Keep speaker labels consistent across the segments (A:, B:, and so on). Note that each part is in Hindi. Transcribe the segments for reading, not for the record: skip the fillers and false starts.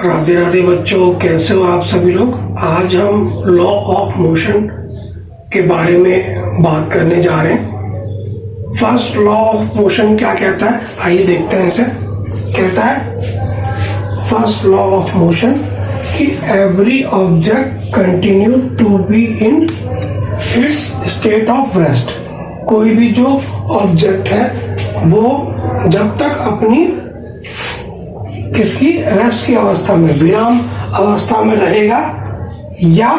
A: राधे राधे बच्चों, कैसे हो आप सभी लोग। आज हम लॉ ऑफ मोशन के बारे में बात करने जा रहे हैं। फर्स्ट लॉ ऑफ मोशन क्या कहता है, आइए देखते हैं इसे। कहता है फर्स्ट लॉ ऑफ मोशन कि every object continue to be in its state of rest. कोई भी जो ऑब्जेक्ट है वो जब तक अपनी किसकी रेस्ट की अवस्था में, विराम अवस्था में रहेगा, या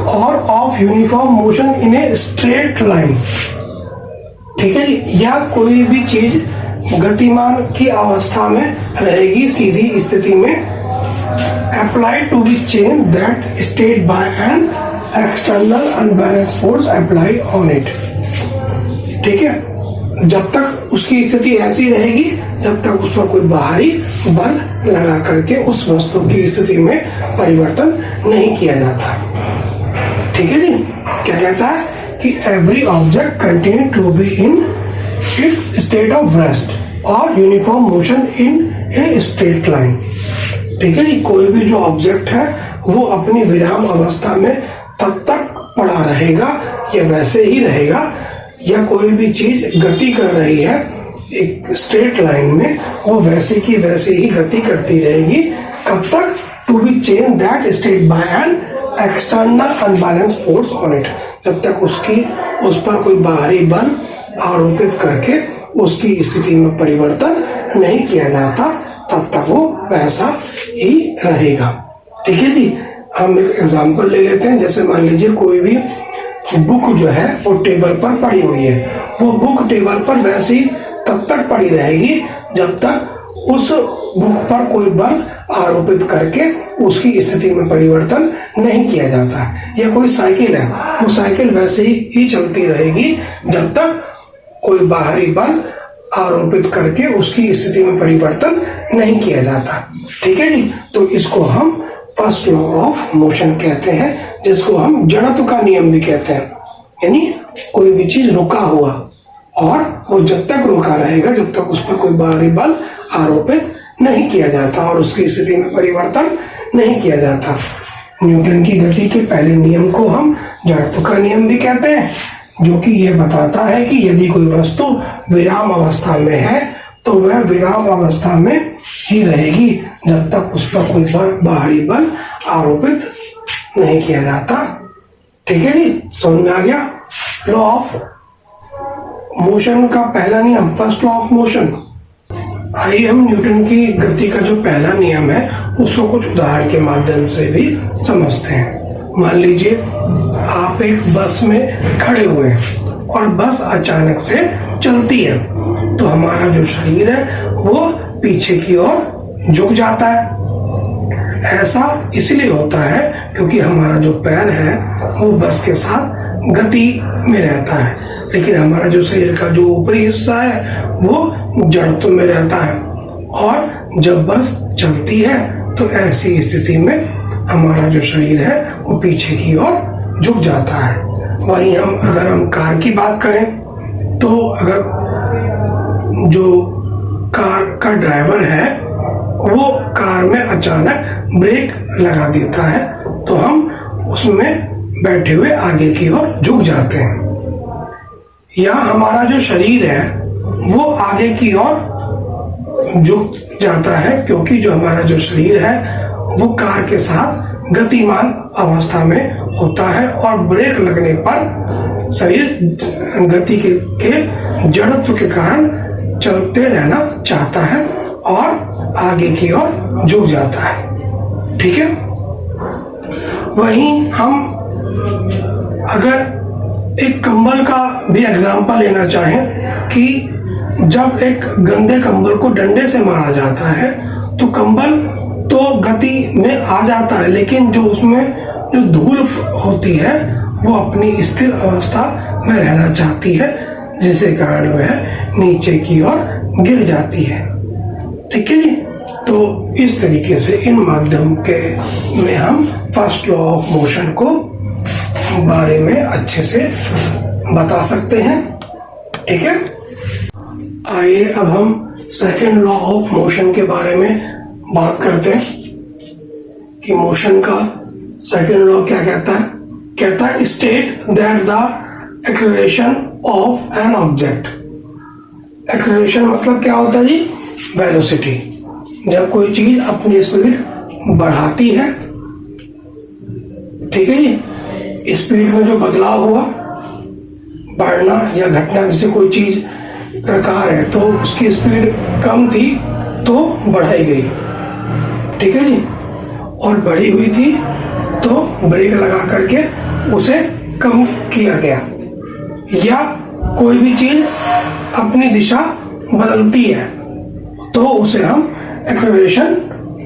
A: और of uniform motion in a straight line, ठीक है जी, या कोई भी चीज गतिमान की अवस्था में रहेगी सीधी स्थिति में, applied to be change that state by an external unbalance force apply on it. ठीक है, जब तक उसकी स्थिति ऐसी रहेगी जब तक उस पर कोई बाहरी बल लगा करके उस वस्तु की स्थिति में परिवर्तन नहीं किया जाता। ठीक है जी, क्या कहता है कि every object continue to be in its state of rest और uniform motion in a straight line. ठीक है जी, कोई भी जो ऑब्जेक्ट है वो अपनी विराम अवस्था में तब तक पड़ा रहेगा या वैसे ही रहेगा, या कोई भी चीज गति कर रही है एक स्ट्रेट लाइन में, वो वैसे की वैसे ही गति करती रहेगी। कब तक? To be change that state by an external unbalance force on it. जब तक उस पर कोई बाहरी बल आरोपित करके उसकी स्थिति में परिवर्तन नहीं किया जाता तब तक वो वैसा ही रहेगा। ठीक है जी, हम एक एग्जांपल ले लेते हैं। जैसे मान लीजिए कोई भी बुक जो है वो टेबल पर पड़ी हुई है, वो बुक टेबल पर वैसी तब तक पड़ी रहेगी जब तक उस बुक पर कोई बल आरोपित करके उसकी स्थिति में परिवर्तन नहीं किया जाता। या कोई साइकिल है, वो साइकिल वैसे ही चलती रहेगी जब तक कोई बाहरी बल आरोपित करके उसकी स्थिति में परिवर्तन नहीं किया जाता। ठीक है जी, तो इसको हम फर्स्ट लॉ ऑफ मोशन कहते हैं, जिसको हम जड़त्व का नियम भी कहते हैं। यानी कोई भी चीज रुका हुआ और वो जब तक रुका रहेगा जब तक उस पर कोई बाहरी बल आरोपित नहीं किया जाता और उसकी स्थिति में परिवर्तन नहीं किया जाता। न्यूटन की गति के पहले नियम को हम जड़त्व का नियम भी कहते हैं, जो कि यह बताता है कि यदि कोई वस्तु विराम अवस्था में है तो वह विराम अवस्था में ही रहेगी जब तक उस पर कोई बाहरी बल आरोपित नहीं किया जाता। ठीक है जी, समझ में आ गया। लॉ ऑफ मोशन का पहला नियम, फर्स्ट लॉ ऑफ मोशन। आइए हम न्यूटन की गति का जो पहला नियम है उसको कुछ उदाहरण के माध्यम से भी समझते हैं। मान लीजिए आप एक बस में खड़े हुए हैं और बस अचानक से चलती है, तो हमारा जो शरीर है वो पीछे की ओर झुक जाता है। ऐसा इसलिए होता है क्योंकि हमारा जो पैर है वो बस के साथ गति में रहता है, लेकिन हमारा जो शरीर का जो ऊपरी हिस्सा है वो जड़त्व में रहता है। और जब बस चलती है तो ऐसी स्थिति में हमारा जो शरीर है वो पीछे की ओर झुक जाता है। वहीं अगर हम कार की बात करें तो अगर जो कार का ड्राइवर है वो कार में अचानक ब्रेक लगा देता है तो हम उसमें बैठे हुए आगे की ओर झुक जाते हैं। या हमारा जो शरीर है वो आगे की ओर झुक जाता है क्योंकि जो हमारा जो शरीर है वो कार के साथ गतिमान अवस्था में होता है और ब्रेक लगने पर शरीर गति के जड़त्व के कारण चलते रहना चाहता है और आगे की ओर झुक जाता है। ठीक है, वहीं हम अगर एक कंबल का भी एग्जांपल लेना चाहें कि जब एक गंदे कंबल को डंडे से मारा जाता है तो कंबल तो गति में आ जाता है, लेकिन जो उसमें जो धूल होती है वो अपनी स्थिर अवस्था में रहना चाहती है, जिसके कारण वह नीचे की ओर गिर जाती है। ठीक है जी, तो इस तरीके से इन माध्यम के में हम फर्स्ट लॉ ऑफ मोशन को बारे में अच्छे से बता सकते हैं। ठीक है, आइए अब हम सेकेंड लॉ ऑफ मोशन के बारे में बात करते हैं कि मोशन का सेकंड लॉ क्या कहता है। कहता है state that the acceleration of an object. Acceleration मतलब क्या होता है जी? वेलोसिटी। जब कोई चीज अपनी स्पीड बढ़ाती है, ठीक है जी, स्पीड में जो बदलाव हुआ, बढ़ना या घटना, जैसे कोई चीज कार है तो उसकी स्पीड कम थी तो बढ़ाई गई, ठीक है जी, और बढ़ी हुई थी तो ब्रेक लगा करके उसे कम किया गया। या कोई भी चीज अपनी दिशा बदलती है तो उसे हम एक्सेलरेशन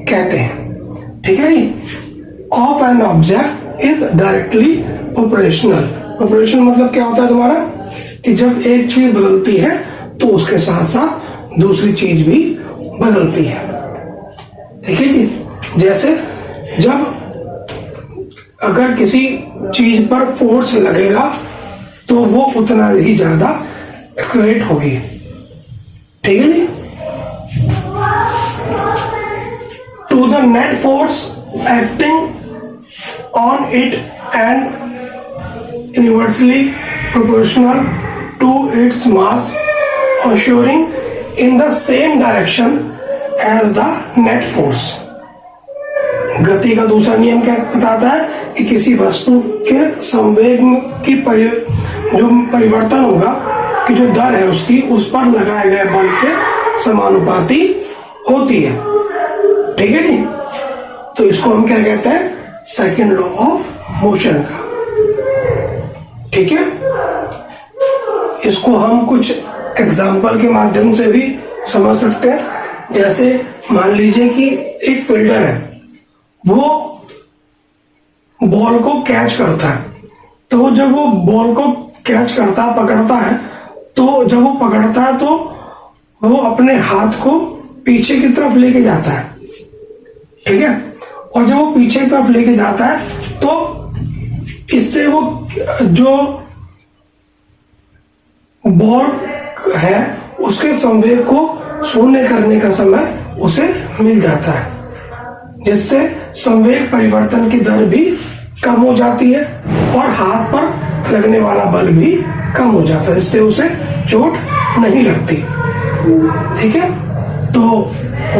A: कहते हैं, ठीक है जी। Of an object is directly proportional. Proportional मतलब क्या होता है तुम्हारा, कि जब एक चीज बदलती है तो उसके साथ साथ दूसरी चीज भी बदलती है, ठीक है जी। जैसे जब अगर किसी चीज पर फोर्स लगेगा तो वो उतना ही ज्यादा एक्सेलरेट होगी, ठीक है जी। To the net force acting on it and inversely proportional to its mass assuring in the same direction as the net force। गति का दूसरा नियम क्या बताता है कि किसी वस्तु के संवेग की जो परिवर्तन होगा, कि जो दर है उसकी, उस पर लगाए गए बल के समानुपाती होती है, ठीक है जी। तो इसको हम क्या कहते हैं? सेकेंड लॉ ऑफ मोशन का, ठीक है। इसको हम कुछ एग्जाम्पल के माध्यम से भी समझ सकते हैं। जैसे मान लीजिए कि एक फील्डर है, वो बॉल को कैच करता है, तो जब वो बॉल को कैच करता पकड़ता है, तो जब वो पकड़ता है तो वो अपने हाथ को पीछे की तरफ लेके जाता है, ठीक है। और जब वो पीछे की तरफ लेके जाता है तो इससे वो जो बॉल है उसके संवेग को शून्य करने का समय उसे मिल जाता है, जिससे संवेग परिवर्तन की दर भी कम हो जाती है और हाथ पर लगने वाला बल भी कम हो जाता है, जिससे उसे चोट नहीं लगती, ठीक है। तो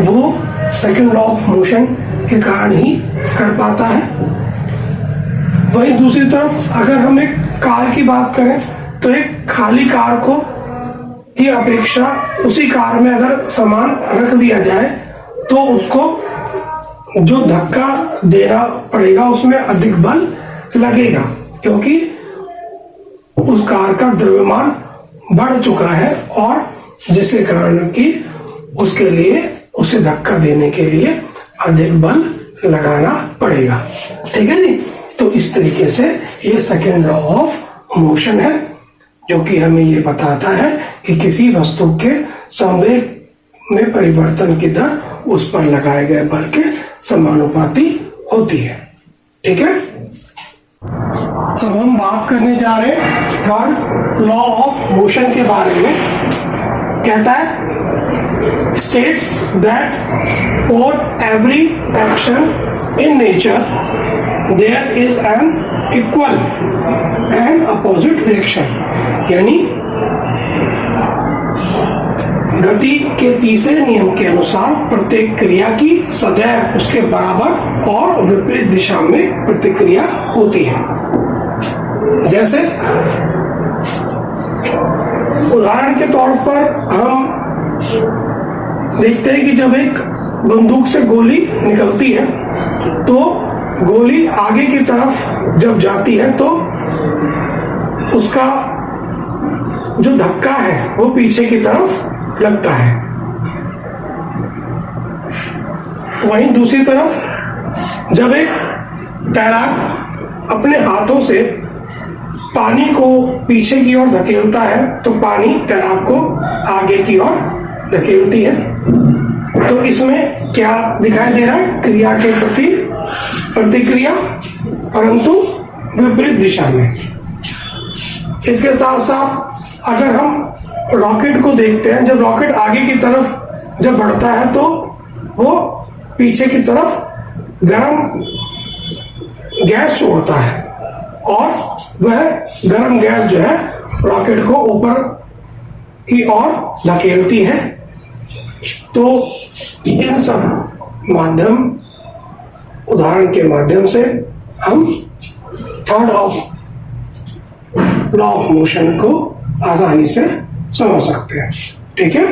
A: वो सेकंड लॉ ऑफ मोशन के कारण ही कर पाता है। वहीं दूसरी तरफ अगर हम एक कार की बात करें तो एक खाली कार को की अपेक्षा उसी कार में अगर सामान रख दिया जाए तो उसको जो धक्का देना पड़ेगा उसमें अधिक बल लगेगा, क्योंकि उस कार का द्रव्यमान बढ़ चुका है और जिसके कारण कि उसके लिए उसे धक्का देने के लिए अधिक बल लगाना पड़ेगा, ठीक है जी। तो इस तरीके से ये सेकेंड लॉ ऑफ मोशन है, जो कि हमें ये बताता है कि किसी वस्तु के संवेग में परिवर्तन की दर उस पर लगाए गए बल के समानुपाती होती है, ठीक है। अब हम बात करने जा रहे हैं थर्ड लॉ ऑफ मोशन के बारे में। कहता है states that for every action in nature there is an equal and opposite reaction. यानी गति के तीसरे नियम के अनुसार प्रत्येक क्रिया की सदैव उसके बराबर और विपरीत दिशा में प्रतिक्रिया होती है। जैसे उदाहरण के तौर पर हम देखते हैं कि जब एक बंदूक से गोली निकलती है तो गोली आगे की तरफ जब जाती है तो उसका जो धक्का है वो पीछे की तरफ लगता है। वहीं दूसरी तरफ जब एक तैराक अपने हाथों से पानी को पीछे की ओर धकेलता है तो पानी तैराक को आगे की ओर धकेलती है। तो इसमें क्या दिखाई दे रहा है? क्रिया के प्रति प्रतिक्रिया, परंतु विपरीत दिशा में। इसके साथ साथ अगर हम रॉकेट को देखते हैं, जब रॉकेट आगे की तरफ जब बढ़ता है तो वो पीछे की तरफ गर्म गैस छोड़ता है और वह गर्म गैस जो है रॉकेट को ऊपर की ओर धकेलती है। तो इन सब माध्यम उदाहरण के माध्यम से हम थर्ड लॉ ऑफ मोशन को आसानी से समझ सकते हैं। ठीक है।